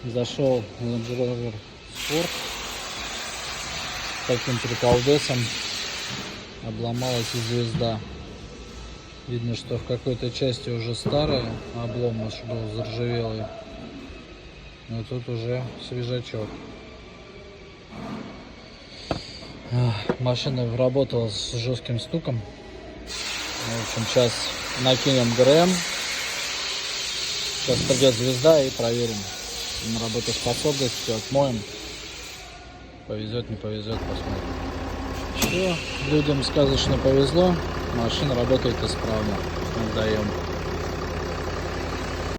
Зашел Land Rover Sport с таким приколдесом. Обломалась и звезда. Видно, что в какой-то части уже старая, облом аж был заржавелый. Но тут уже свежачок. Машина работала с жестким стуком. В общем, сейчас накинем ГРМ. Сейчас придет звезда и проверим на работоспособность, все отмоем. Повезет, не повезет, посмотрим. Все, людям сказочно повезло. Машина работает исправно. Отдаем.